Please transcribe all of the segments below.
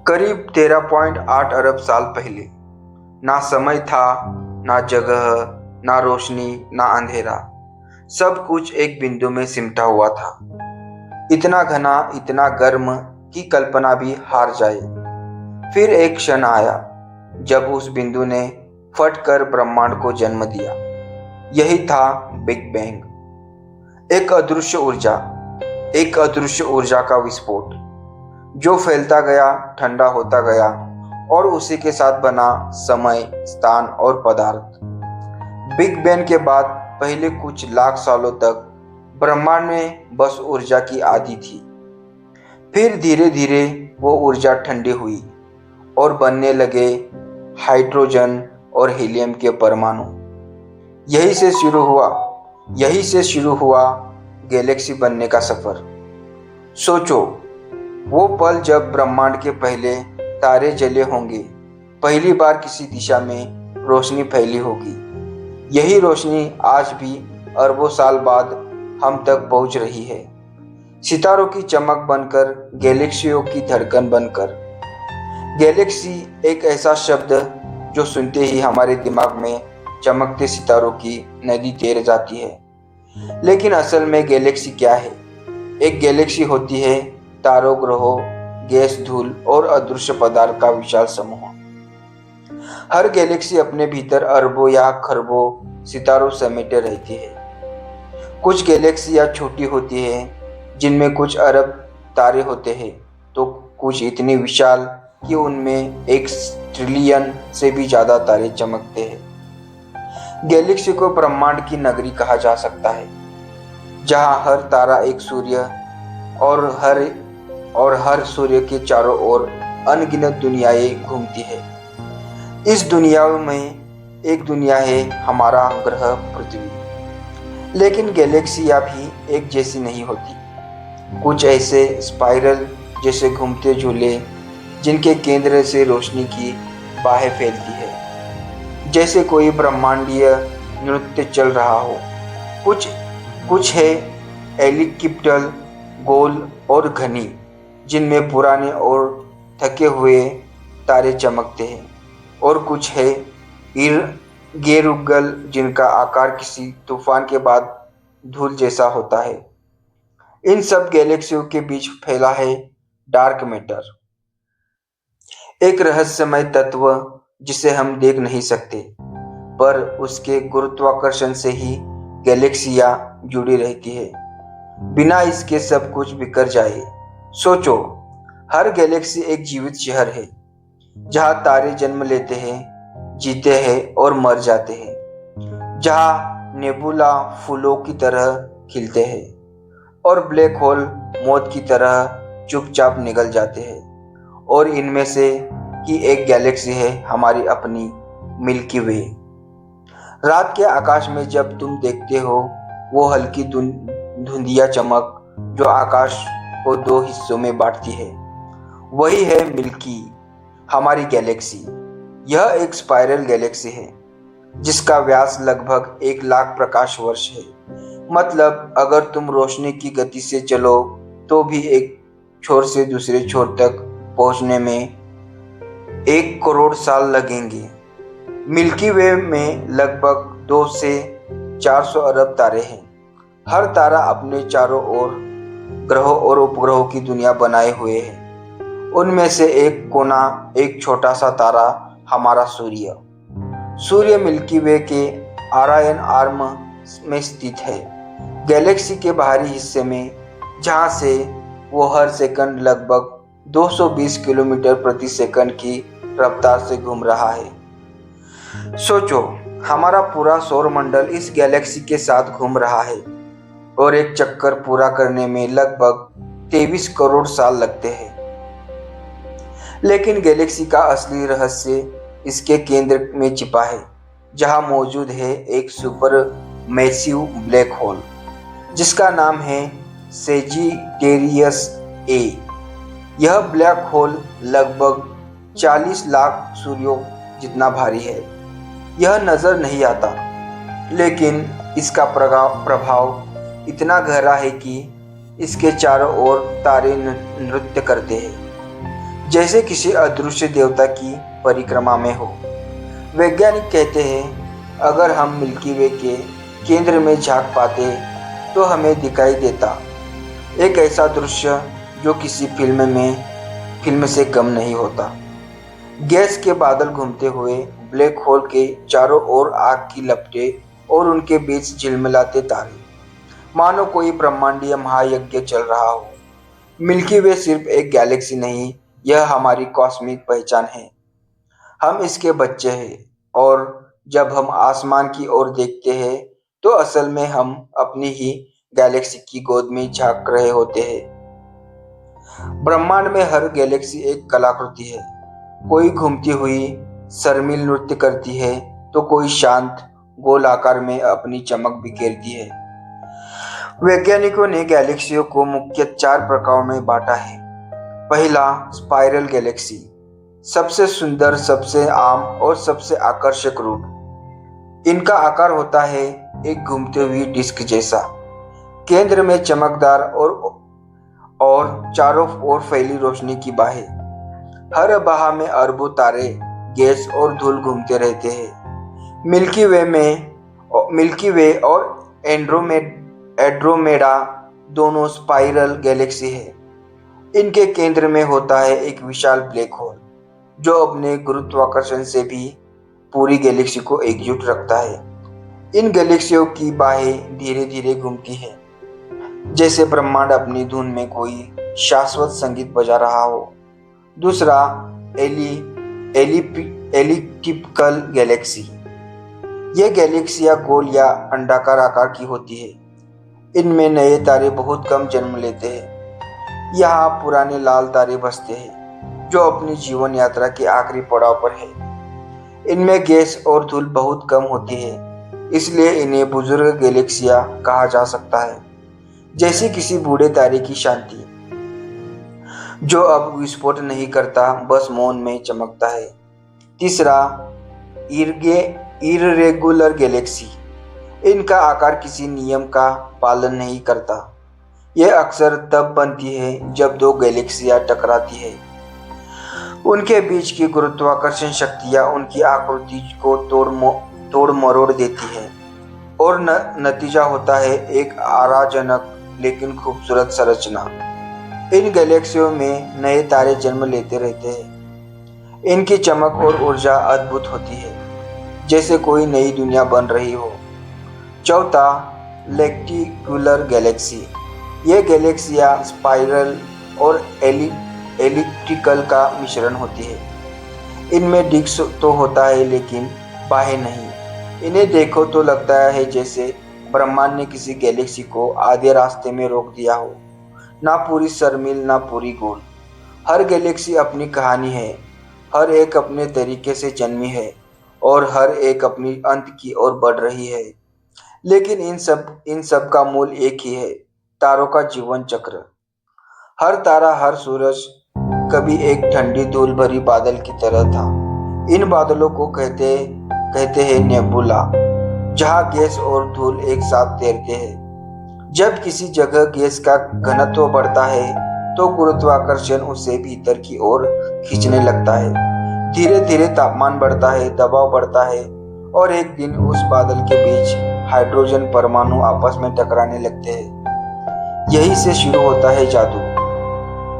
करीब 13.8 अरब साल पहले। ना समय था, ना जगह, ना रोशनी, ना अंधेरा। सब कुछ एक बिंदु में सिमटा हुआ था। इतना घना, इतना गर्म कि कल्पना भी हार जाए। फिर एक क्षण आया जब उस बिंदु ने फट कर ब्रह्मांड को जन्म दिया। यही था बिग बैंग। एक अदृश्य ऊर्जा का विस्फोट जो फैलता गया, ठंडा होता गया और उसी के साथ बना समय, स्थान और पदार्थ। बिग बैंग के बाद पहले कुछ लाख सालों तक ब्रह्मांड में बस ऊर्जा की आदि थी। फिर धीरे धीरे वो ऊर्जा ठंडी हुई और बनने लगे हाइड्रोजन और हीलियम के परमाणु। यही से शुरू हुआ गैलेक्सी बनने का सफर। सोचो, वो पल जब ब्रह्मांड के पहले तारे जले होंगे, पहली बार किसी दिशा में रोशनी फैली होगी। यही रोशनी आज भी अरबों साल बाद हम तक पहुंच रही है, सितारों की चमक बनकर, गैलेक्सियों की धड़कन बनकर। गैलेक्सी एक ऐसा शब्द जो सुनते ही हमारे दिमाग में चमकते सितारों की नदी तैर जाती है। लेकिन असल में गैलेक्सी क्या है? एक गैलेक्सी होती है तारों, ग्रहों, गैस, धूल और अदृश्य पदार्थ का विशाल समूह। हर गैलेक्सी अपने भीतर अरबों या खरबों सितारों समेटे रहती है। कुछ गैलेक्सियां छोटी होती हैं, जिनमें कुछ अरब तारे होते हैं, तो कुछ इतनी विशाल कि उनमें 1 ट्रिलियन से भी ज्यादा तारे चमकते हैं। गैलेक्सी को ब्रह्मांड की नगरी कहा जा सकता है, जहां हर तारा एक सूर्य और हर सूर्य के चारों ओर अनगिनत दुनियाएं घूमती है। इस दुनिया में एक दुनिया है हमारा ग्रह पृथ्वी। लेकिन गैलेक्सियां भी एक जैसी नहीं होती। कुछ ऐसे स्पाइरल जैसे घूमते झूले जिनके केंद्र से रोशनी की बाहें फैलती है, जैसे कोई ब्रह्मांडीय नृत्य चल रहा हो। कुछ है एलिप्टिकल, गोल और घनी, जिनमें पुराने और थके हुए तारे चमकते हैं। और कुछ है गेरुगल, जिनका आकार किसी तूफान के बाद धूल जैसा होता है। इन सब गैलेक्सियों के बीच फैला है डार्क मैटर, एक रहस्यमय तत्व जिसे हम देख नहीं सकते, पर उसके गुरुत्वाकर्षण से ही गैलेक्सियां जुड़ी रहती है। बिना इसके सब कुछ बिखर जाए। सोचो, हर गैलेक्सी एक जीवित शहर है, जहां तारे जन्म लेते हैं, जीते हैं और मर जाते हैं, जहां नेबुला फूलों की तरह खिलते हैं और ब्लैक होल मौत की तरह चुपचाप निकल जाते हैं। और इनमें से की एक गैलेक्सी है हमारी अपनी मिल्की वे। रात के आकाश में जब तुम देखते हो वो हल्की धुंधिया चमक जो आकाश को 2 हिस्सों में बांटती है, वही है मिल्की, हमारी गैलेक्सी। यह एक स्पाइरल गैलेक्सी है जिसका व्यास लगभग 1 लाख प्रकाश वर्ष है। मतलब अगर तुम रोशनी की गति से चलो तो भी एक छोर से दूसरे छोर तक पहुंचने में 1 करोड़ साल लगेंगे। मिल्की वे में लगभग 2 से 400 अरब तारे हैं। हर तारा अपने चारों ओर ग्रहों और उपग्रहों की दुनिया बनाए हुए है। उनमें से एक कोना, एक छोटा सा तारा, हमारा सूर्य मिल्की वे के आरायन आर्म में स्थित है, गैलेक्सी के बाहरी हिस्से में, जहां से वो हर सेकंड लगभग 220 किलोमीटर प्रति सेकंड की रफ्तार से घूम रहा है। सोचो, हमारा पूरा सौरमंडल इस गैलेक्सी के साथ घूम रहा है और एक चक्कर पूरा करने में लगभग 23 करोड़ साल लगते हैं। लेकिन गैलेक्सी का असली रहस्य इसके केंद्र में छिपा है, जहां मौजूद है एक सुपर मैसिव ब्लैक होल जिसका नाम है सेजिटेरियस ए। यह ब्लैक होल लगभग 40 लाख सूर्यों जितना भारी है। यह नजर नहीं आता, लेकिन इसका प्रभाव इतना गहरा है कि इसके चारों ओर तारे नृत्य करते हैं। जैसे किसी अदृश्य देवता की परिक्रमा में हो। वैज्ञानिक कहते हैं अगर हम मिल्की वे के केंद्र में झांक पाते तो हमें दिखाई देता एक ऐसा दृश्य जो किसी फिल्म से कम नहीं होता। गैस के बादल घूमते हुए, ब्लैक होल के चारों ओर आग की लपटें और उनके बीच झिलमिलाते तारे, मानो कोई ब्रह्मांडीय महायज्ञ चल रहा हो। मिल्की वे सिर्फ एक गैलेक्सी नहीं, यह हमारी कॉस्मिक पहचान है। हम इसके बच्चे हैं और जब हम आसमान की ओर देखते हैं तो असल में हम अपनी ही गैलेक्सी की गोद में झांक रहे होते हैं। ब्रह्मांड में हर गैलेक्सी एक कलाकृति है। कोई घूमती हुई शर्मिल नृत्य करती है तो कोई शांत गोल आकार में अपनी चमक बिखेरती है। वैज्ञानिकों ने गैलेक्सियों को मुख्य 4 प्रकारों में बांटा है। पहला, स्पाइरल गैलेक्सी, सबसे सुंदर, सबसे आम और सबसे आकर्षक रूप। इनका आकार होता है एक घूमती हुई डिस्क जैसा, केंद्र में चमकदार और चारों ओर फैली रोशनी की बाहें। हर बाह में अरबों तारे, गैस और धूल घूमते रहते हैं। मिल्की वे और एंड्रोमेडा दोनों स्पाइरल गैलेक्सी है। इनके केंद्र में होता है एक विशाल ब्लैक होल जो अपने गुरुत्वाकर्षण से भी पूरी गैलेक्सी को एकजुट रखता है। इन गैलेक्सियों की बाहें धीरे धीरे घूमती हैं, जैसे ब्रह्मांड अपनी धुन में कोई शाश्वत संगीत बजा रहा हो। दूसरा, एलिप्टिकल गैलेक्सी। ये गैलेक्सियां गोल या अंडाकार आकार की होती है। इनमें नए तारे बहुत कम जन्म लेते हैं। यहाँ पुराने लाल तारे बसते हैं जो अपनी जीवन यात्रा के आखिरी पड़ाव पर है। इनमें गैस और धूल बहुत कम होती है, इसलिए इन्हें बुजुर्ग गैलेक्सियां कहा जा सकता है, जैसी किसी बूढ़े तारे की शांति जो अब विस्फोट नहीं करता, बस मौन में चमकता है। तीसरा, इररेगुलर गैलेक्सी। इनका आकार किसी नियम का पालन नहीं करता। यह अक्सर तब बनती है जब 2 गैलेक्सियां टकराती है। उनके बीच की गुरुत्वाकर्षण शक्तियां उनकी आकृति को तोड़ मरोड़ देती है और नतीजा होता है एक आराजनक लेकिन खूबसूरत संरचना। इन गैलेक्सियों में नए तारे जन्म लेते रहते हैं। इनकी चमक और ऊर्जा अद्भुत होती है, जैसे कोई नई दुनिया बन रही हो। चौथा, लेक्टिकुलर गैलेक्सी। ये गैलेक्सियां स्पाइरल और एलिप्टिकल का मिश्रण होती है। इनमें डिस्क तो होता है लेकिन बाहें नहीं। इन्हें देखो तो लगता है जैसे ब्रह्मांड ने किसी गैलेक्सी को आधे रास्ते में रोक दिया हो, ना पूरी शर्मिल ना पूरी गोल। हर गैलेक्सी अपनी कहानी है, हर एक अपने तरीके से जन्मी है और हर एक अपनी अंत की ओर बढ़ रही है। लेकिन इन सब का मूल एक ही है, तारों का जीवन चक्र। हर तारा, हर सूरज कभी एक ठंडी धूल भरी बादल की तरह था। इन बादलों को कहते हैं नेबुला, जहाँ गैस और धूल एक साथ तैरते हैं। जब किसी जगह गैस का घनत्व बढ़ता है तो गुरुत्वाकर्षण उसे भीतर की ओर खींचने लगता है। धीरे धीरे तापमान बढ़ता है, दबाव बढ़ता है और एक दिन उस बादल के बीच हाइड्रोजन परमाणु आपस में टकराने लगते हैं। यही से शुरू होता है जादू,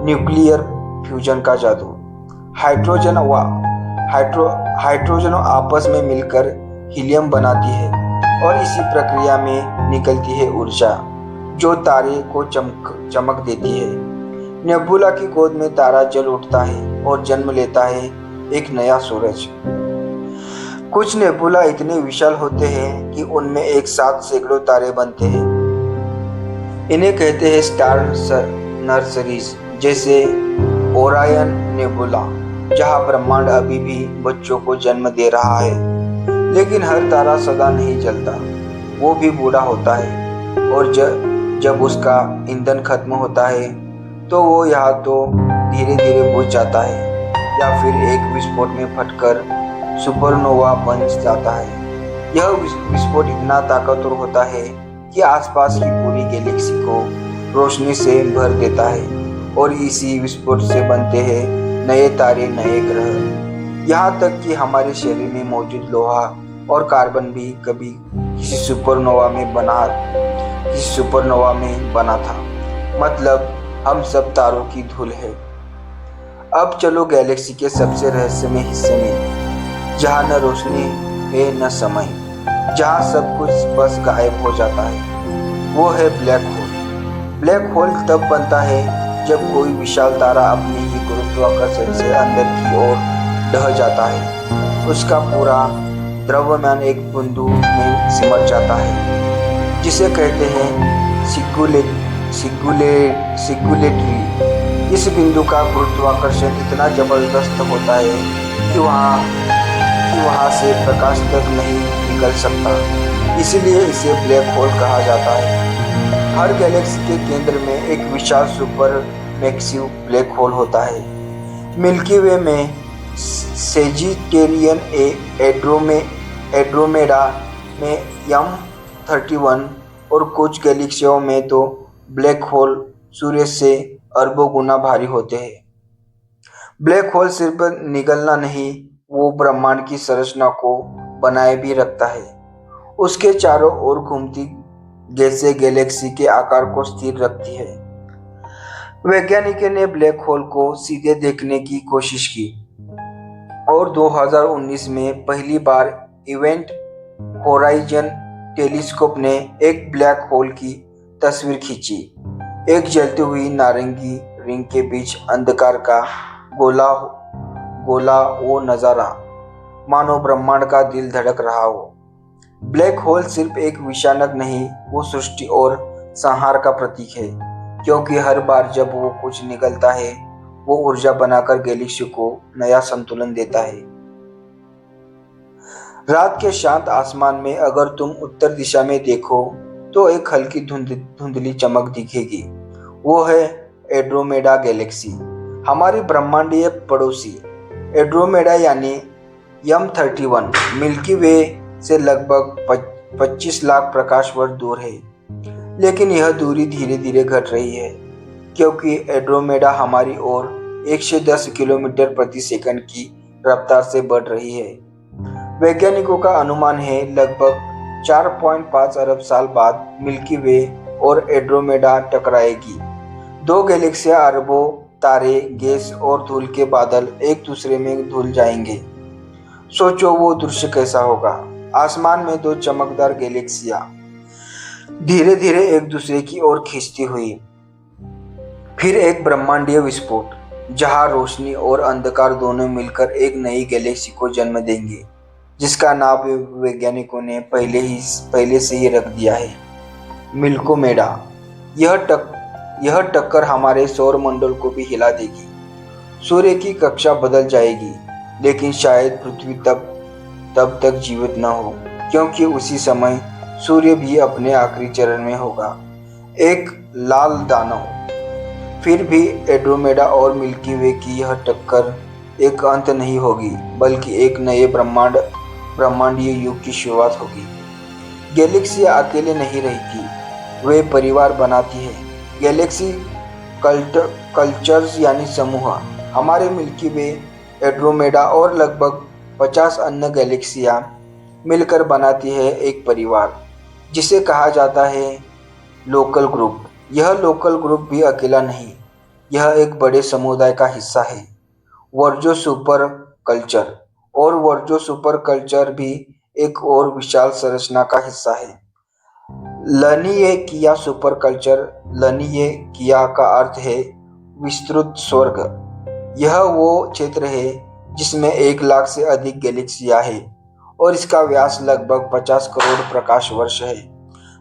न्यूक्लियर फ्यूजन का जादू। हाइड्रोजन आपस में मिलकर हीलियम बनाती है और इसी प्रक्रिया में निकलती है ऊर्जा जो तारे को चमक देती है। नेबुला की गोद में तारा जल उठता है और जन्म लेता है एक नया सूरज। कुछ नेबुला इतने विशाल होते हैं कि उनमें एक साथ सैकड़ों तारे बनते हैं। इन्हें कहते हैं स्टार नर्सरीज, जैसे ओरायन नेबुला, जहां ब्रह्मांड अभी भी बच्चों को जन्म दे रहा है। लेकिन हर तारा सदा नहीं जलता, वो भी बूढ़ा होता है और जब उसका ईंधन खत्म होता है तो वो या तो धीरे धीरे बुझ जाता है या फिर एक विस्फोट में फटकर सुपरनोवा बन जाता है। यह विस्फोट इतना ताकतवर होता है कि आसपास की पूरी गैलेक्सी को रोशनी से भर देता है और इसी विस्फोट से बनते हैं नए तारे, नए ग्रह, यहाँ तक कि हमारे शरीर में मौजूद लोहा और कार्बन भी कभी किसी सुपरनोवा में बना था। मतलब हम सब तारों की धूल है। अब चलो गैलेक्सी के सबसे रहस्यमय हिस्से में, जहाँ न रोशनी है न समय, जहाँ सब कुछ बस गायब हो जाता है। वो है ब्लैक होल। ब्लैक होल तब बनता है जब कोई विशाल तारा अपनी ही गुरुत्वाकर्षण से अंदर की ओर ढह जाता है। उसका पूरा द्रव्यमान एक बिंदु में सिमट जाता है, जिसे कहते हैं सिंगुलेटरी। इस बिंदु का गुरुत्वाकर्षण इतना जबरदस्त होता है कि वहां से प्रकाश तक नहीं निकल सकता। इसलिए इसे ब्लैक होल कहा जाता है। हर गैलेक्सी के केंद्र में एक विशाल सुपर मैसिव ब्लैक होल होता है। मिल्की वे में सेजिटेरियन एंड्रोमेडा में M31 और कुछ गैलेक्सियों में तो ब्लैक होल सूर्य से अरबों गुना भारी होते हैं। ब्लैक होल सिर्फ निगलना नहीं, वो ब्रह्मांड की संरचना को बनाए भी रखता है। उसके चारों ओर घूमती गैसें गैलेक्सी के आकार को स्थिर रखती है। वैज्ञानिकों ने ब्लैक होल को सीधे देखने की कोशिश की और 2019 में पहली बार इवेंट होराइजन टेलीस्कोप ने एक ब्लैक होल की तस्वीर खींची। एक जलती हुई नारंगी रिंग के बीच अंधकार का गोला वो नजारा, मानो ब्रह्मांड का दिल धड़क रहा हो। ब्लैक होल सिर्फ एक विषानक नहीं, वो सृष्टि और संहार का प्रतीक है, क्योंकि हर बार जब वो कुछ निकलता है, वो ऊर्जा बनाकर गैलेक्सी को नया संतुलन देता है। रात के शांत आसमान में अगर तुम उत्तर दिशा में देखो तो एक हल्की धुंधली चमक दिखेगी। वो है एंड्रोमेडा गैलेक्सी, हमारी ब्रह्मांडीय पड़ोसी। एंड्रोमेडा यानी M31 मिल्की वे से लगभग 25 लाख प्रकाश वर्ष दूर है। लेकिन यह दूरी धीरे धीरे घट रही है, क्योंकि एंड्रोमेडा हमारी ओर 110 किलोमीटर प्रति सेकंड की रफ्तार से बढ़ रही है। वैज्ञानिकों का अनुमान है लगभग 4.5 अरब साल बाद मिल्की वे और एंड्रोमेडा टकराएगी। दो गैलेक्सियां, अरबों तारे, गैस और धूल के बादल एक दूसरे में धुल जाएंगे। सोचो वो दृश्य कैसा होगा। आसमान में दो चमकदार गैलेक्सियां धीरे धीरे एक दूसरे की ओर खींचती हुई। फिर एक ब्रह्मांडीय विस्फोट, जहां रोशनी और अंधकार दोनों मिलकर एक नई गैलेक्सी को जन्म देंगे, जिसका नाम वैज्ञानिकों ने पहले से ही रख दिया है, मिल्कोमेडा। यह टक्कर हमारे सौर मंडल को भी हिला देगी। सूर्य की कक्षा बदल जाएगी, लेकिन शायद पृथ्वी तब तक जीवित न हो, क्योंकि उसी समय सूर्य भी अपने आखिरी चरण में होगा, एक लाल दानव। फिर भी एंड्रोमेडा और मिल्की वे की यह टक्कर एक अंत नहीं होगी, बल्कि एक नए ब्रह्मांडीय युग की शुरुआत होगी। गैलेक्सियां अकेले नहीं रहती, वे परिवार बनाती है। गैलेक्सी कल्चर्स यानी समूह। हमारे मिल्की वे, एंड्रोमेडा और लगभग 50 अन्य गैलेक्सियां मिलकर बनाती है एक परिवार, जिसे कहा जाता है लोकल ग्रुप। यह लोकल ग्रुप भी अकेला नहीं, यह एक बड़े समुदाय का हिस्सा है, वर्जो सुपर कल्चर। और वर्जो सुपर कल्चर भी एक और विशाल संरचना का हिस्सा है, लनीये किया सुपर कल्चर। लनीये किया का अर्थ है विस्तृत स्वर्ग। यह वो क्षेत्र है जिसमें 1 लाख से अधिक गैलेक्सियां है और इसका व्यास लगभग 50 करोड़ प्रकाश वर्ष है।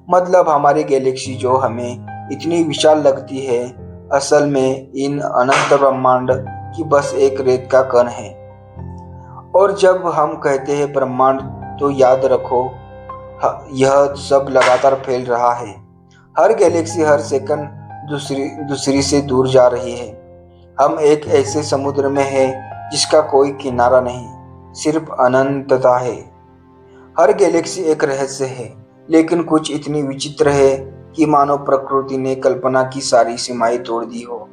मतलब हमारी गैलेक्सी जो हमें इतनी विशाल लगती है, असल में इन अनंत ब्रह्मांड की बस एक रेत का कण है। और जब हम कहते हैं ब्रह्मांड, तो याद रखो यह सब लगातार फैल रहा है। हर गैलेक्सी हर सेकंड दूसरी से दूर जा रही है। हम एक ऐसे समुद्र में हैं जिसका कोई किनारा नहीं, सिर्फ अनंतता है। हर गैलेक्सी एक रहस्य है, लेकिन कुछ इतनी विचित्र है कि मानो प्रकृति ने कल्पना की सारी सीमाएं तोड़ दी हो।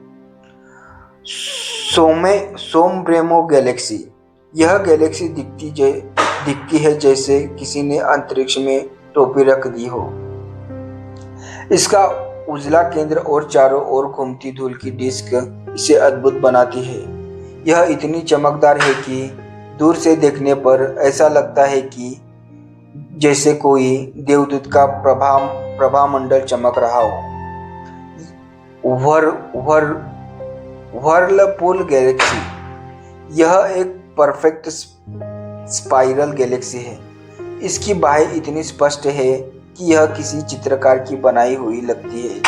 सोमब्रेमो गैलेक्सी। यह गैलेक्सी दिखती है जैसे किसी ने अंतरिक्ष में टोपी रख दी हो। इसका उजला केंद्र और चारों ओर घूमती धूल की डिस्क इसे अद्भुत बनाती है। यह इतनी चमकदार है कि दूर से देखने पर ऐसा लगता है कि जैसे कोई देवदूत का प्रभामंडल चमक रहा हो। Whirlpool Galaxy. यह एक परफेक्ट स्पाइरल गैलेक्सी है। इसकी बाहें इतनी स्पष्ट है कि यह किसी चित्रकार की बनाई हुई लगती है।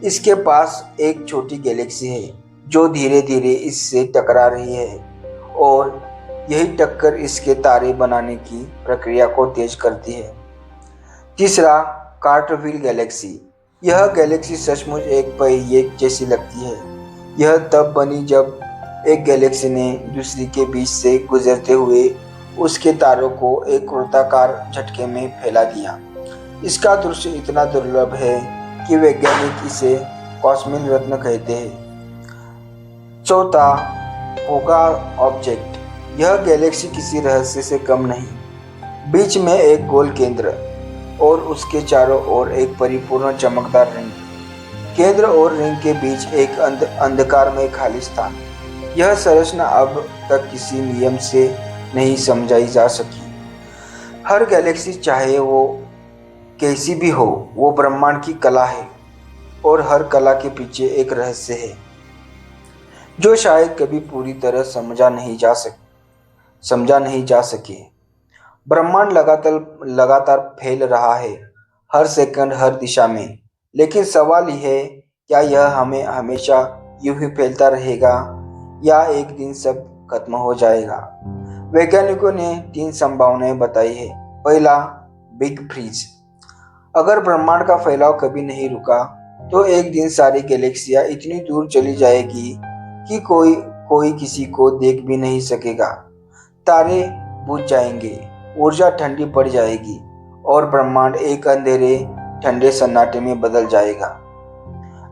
इसके पास एक छोटी गैलेक्सी है जो धीरे धीरे इससे टकरा रही है और यही टक्कर इसके तारे बनाने की प्रक्रिया को तेज करती है। तीसरा, कार्टरविल गैलेक्सी। यह गैलेक्सी सचमुच एक पहिए जैसी लगती है। यह तब बनी जब एक गैलेक्सी ने दूसरी के बीच से गुजरते हुए उसके तारों को एक वृत्ताकार झटके में फैला दिया। इसका दृश्य इतना दुर्लभ है कि वैज्ञानिक इसे कॉस्मिक रत्न कहते हैं। चौथा, होगा ऑब्जेक्ट। यह गैलेक्सी किसी रहस्य से कम नहीं। बीच में एक गोल केंद्र और उसके चारों ओर एक परिपूर्ण चमकदार रिंग। केंद्र और रिंग के बीच एक अंधकार में खाली स्थान। यह संरचना अब तक किसी नियम से नहीं समझाई जा सकी। हर गैलेक्सी, चाहे वो कैसी भी हो, वो ब्रह्मांड की कला है और हर कला के पीछे एक रहस्य है जो शायद कभी पूरी तरह समझा नहीं जा सके। ब्रह्मांड लगातार फैल रहा है, हर सेकंड, हर दिशा में। लेकिन सवाल यह है, क्या यह हमें हमेशा यूं ही फैलता रहेगा या एक दिन सब खत्म हो जाएगा? वैज्ञानिकों ने 3 संभावनाएं बताई है। पहला, बिग फ्रीज। अगर ब्रह्मांड का फैलाव कभी नहीं रुका तो एक दिन सारी गैलेक्सियां इतनी दूर चली जाएगी कि कोई किसी को देख भी नहीं सकेगा। तारे बुझ जाएंगे, ऊर्जा ठंडी पड़ जाएगी और ब्रह्मांड एक अंधेरे ठंडे सन्नाटे में बदल जाएगा।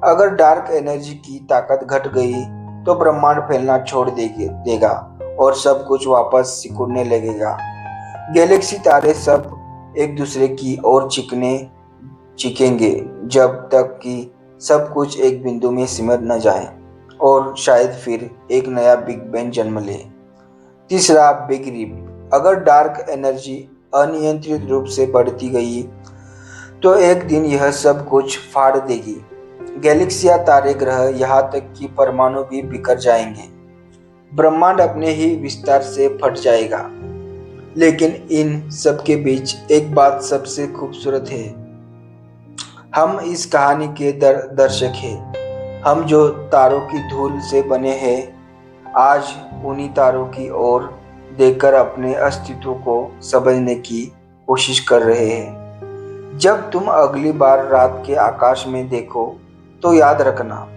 अगर डार्क एनर्जी की ताकत घट गई तो ब्रह्मांड फैलना छोड़ देगा और सब कुछ वापस सिकुड़ने लगेगा। गैलेक्सी, तारे सब एक दूसरे की ओर चिकेंगे जब तक कि सब कुछ एक बिंदु में सिमट न जाए और शायद फिर एक नया बिग बैंग जन्म ले। तीसरा, बिग रिप। अगर डार्क एनर्जी अनियंत्रित रूप से बढ़ती गई तो एक दिन यह सब कुछ फाड़ देगी। गैलेक्सियां, तारे, ग्रह, यहाँ तक कि परमाणु भी बिखर जाएंगे। ब्रह्मांड अपने ही विस्तार से फट जाएगा। लेकिन इन सब के बीच एक बात सबसे खूबसूरत है। हम इस कहानी के दर्शक हैं। हम जो तारों की धूल से बने हैं, आज उन्हीं तारों की ओर देखकर अपने अस्तित्व को समझने की कोशिश कर रहे हैं। जब तुम अगली बार रात के आकाश में देखो तो याद रखना,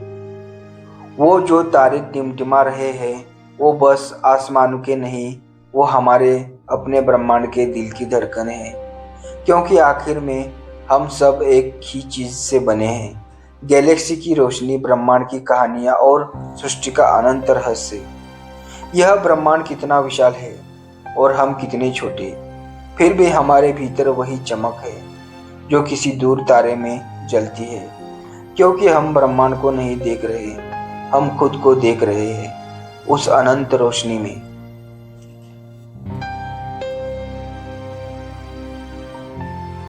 वो जो तारे टिमटिमा रहे हैं वो बस आसमानों के नहीं, वो हमारे अपने ब्रह्मांड के दिल की धड़कन है। क्योंकि आखिर में हम सब एक ही चीज से बने हैं, गैलेक्सी की रोशनी, ब्रह्मांड की कहानियां और सृष्टि का अनंत रहस्य। यह ब्रह्मांड कितना विशाल है और हम कितने छोटे, फिर भी हमारे भीतर वही चमक है जो किसी दूर तारे में जलती है। क्योंकि हम ब्रह्मांड को नहीं देख रहे, हम खुद को देख रहे हैं उस अनंत रोशनी में।